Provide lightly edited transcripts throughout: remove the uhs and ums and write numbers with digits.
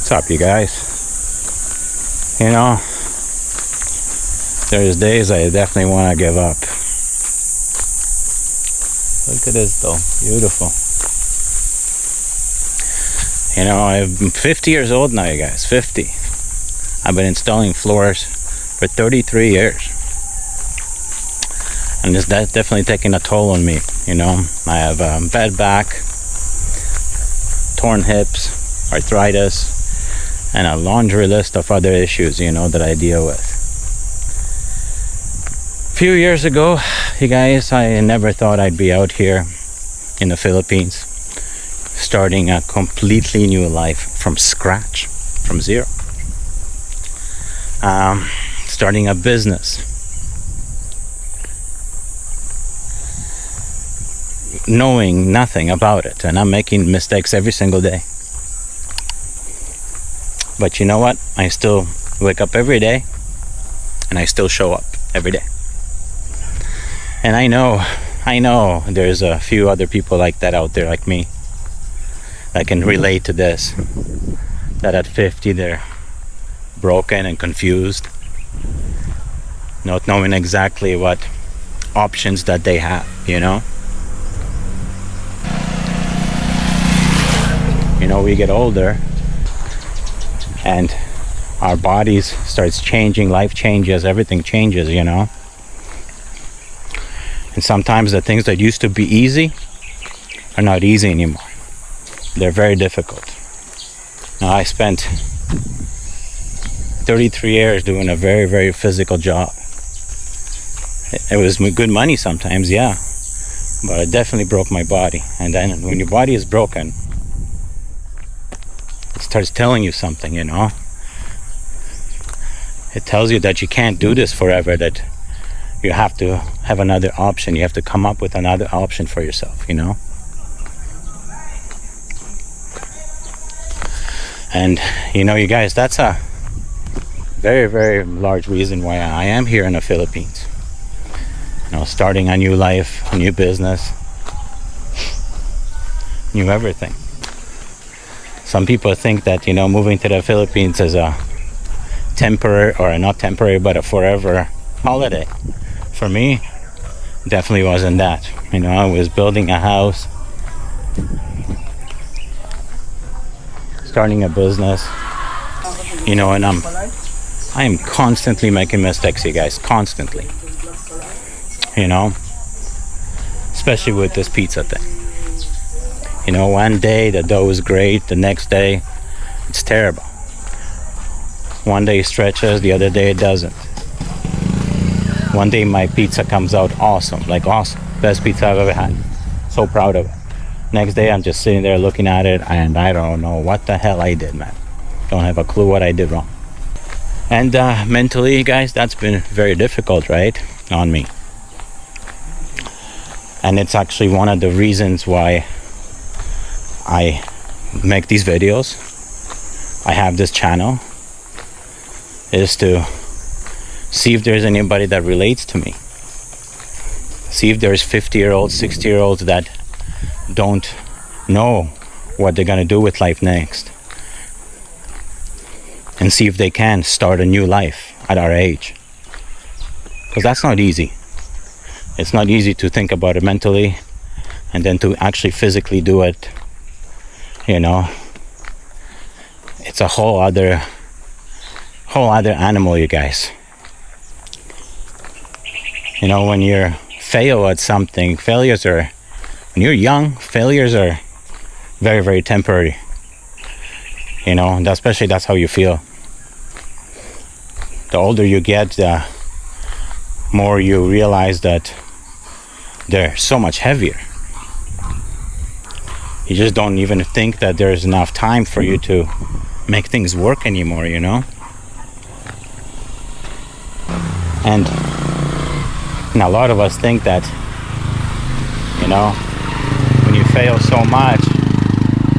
What's up, you guys? You know, there's days I definitely want to give up. Look at this though, beautiful. You know, I'm 50 years old now, you guys, 50. I've been installing floors for 33 years. And it's definitely taking a toll on me, you know. I have bad back, torn hips, arthritis, and a laundry list of other issues, you know, that I deal with. A few years ago, you guys, I never thought I'd be out here in the Philippines, starting a completely new life from scratch, from zero. Starting a business. Knowing nothing about it, and I'm making mistakes every single day. But you know what? I still wake up every day and I still show up every day. And I know there's a few other people like that out there, like me, that can relate to this. That at 50 they're broken and confused, not knowing exactly what options that they have, you know? You know, we get older and our bodies starts changing, life changes, everything changes, you know. And sometimes the things that used to be easy are not easy anymore. They're very difficult. Now, I spent 33 years doing a very, very physical job. It was good money sometimes, yeah, but it definitely broke my body. And then when your body is broken, it starts telling you something, you know. It tells you that you can't do this forever, that you have to have another option. You have to come up with another option for yourself, you know. And, you know, you guys, that's a very, very large reason why I am here in the Philippines. You know, starting a new life, a new business, new everything. Some people think that, you know, moving to the Philippines is a temporary, or not temporary, but a forever holiday. For me, definitely wasn't that. You know, I was building a house, starting a business, you know, and I am constantly making mistakes, you guys, constantly. You know, especially with this pizza thing. You know, one day the dough is great, the next day it's terrible. One day it stretches, the other day it doesn't. One day my pizza comes out awesome, like awesome. Best pizza I've ever had. So proud of it. Next day I'm just sitting there looking at it and I don't know what the hell I did, man. Don't have a clue what I did wrong. And mentally, guys, that's been very difficult, right, on me. And it's actually one of the reasons why I make these videos. I have this channel, is to see if there's anybody that relates to me. See if there's 50-year-olds, 60-year-olds that don't know what they're gonna do with life next. And see if they can start a new life at our age. Because that's not easy. It's not easy to think about it mentally and then to actually physically do it. You know, it's a whole other animal, you guys. You know, when you fail at something, when you're young, failures are very, very temporary. You know, and especially that's how you feel. The older you get, the more you realize that they're so much heavier. You just don't even think that there's enough time for you to make things work anymore, you know? And a lot of us think that, you know, when you fail so much,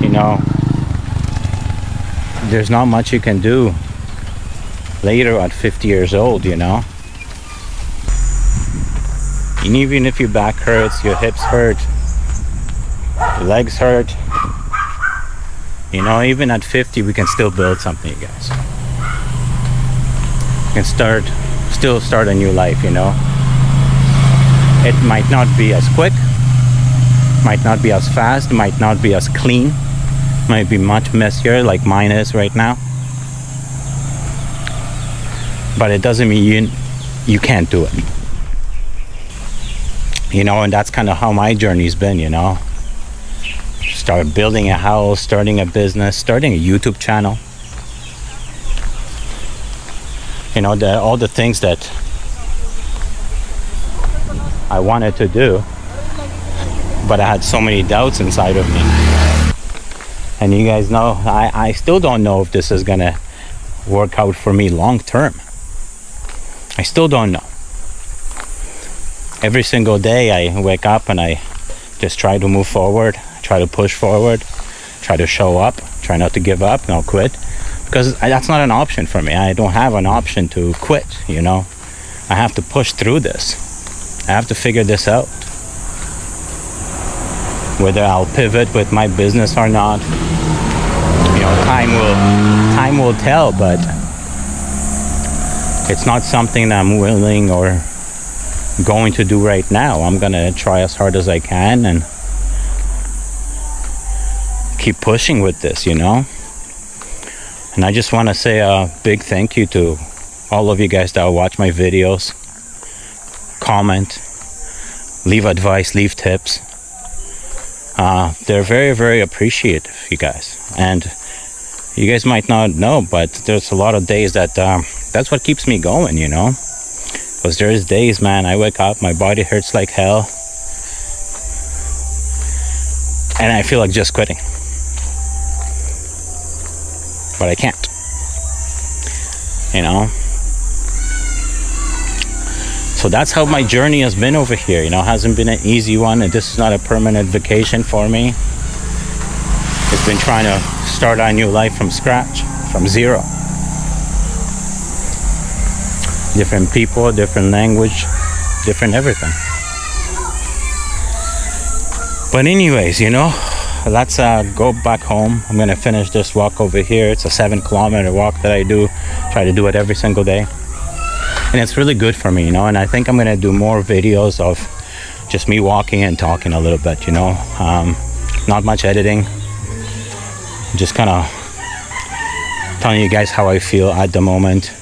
you know, there's not much you can do later at 50 years old, you know? And even if your back hurts, your hips hurt, your legs hurt, You know, even at 50, we can still build something, you guys. We can still start a new life, you know. It might not be as quick, might not be as fast, might not be as clean, might be much messier like mine is right now. But it doesn't mean you can't do it. You know, and that's kind of how my journey's been, you know. Start building a house, starting a business, starting a YouTube channel. You know, all the things that I wanted to do, but I had so many doubts inside of me. And you guys know, I still don't know if this is gonna work out for me long term. I still don't know. Every single day I wake up and I just try to move forward, try to push forward, try to show up, try not to give up, not quit. Because that's not an option for me. I don't have an option to quit, you know. I have to push through this. I have to figure this out. Whether I'll pivot with my business or not, you know, time will tell, but it's not something that I'm willing or going to do right now. I'm gonna try as hard as I can and keep pushing with this, you know. And I just want to say a big thank you to all of you guys that watch my videos, comment, leave advice, leave tips. They're very, very appreciative, you guys. And you guys might not know, but there's a lot of days that that's what keeps me going, you know. Because there's days, man, I wake up, my body hurts like hell, and I feel like just quitting. But I can't, you know. So that's how my journey has been over here, you know. It hasn't been an easy one, and this is not a permanent vacation for me. It's been trying to start a new life from scratch, from zero. Different people, different language, different everything. But anyways, you know, let's go back home. I'm gonna finish this walk over here. It's a 7-kilometer walk that I do. Try to do it every single day, and it's really good for me, you know. And I think I'm gonna do more videos of just me walking and talking a little bit, you know. Not much editing, just kind of telling you guys how I feel at the moment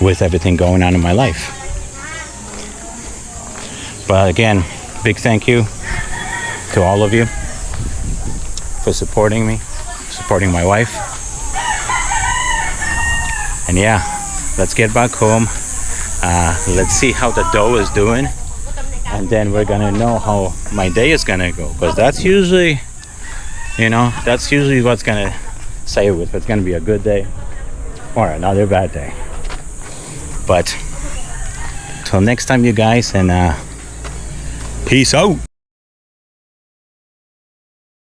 with everything going on in my life. But again, big thank you to all of you for supporting me, supporting my wife. And yeah, let's get back home. Let's see how the dough is doing, and then we're gonna know how my day is gonna go, because that's usually, you know, that's usually what's gonna say if it's gonna be a good day or another bad day. But till next time, you guys, and peace out.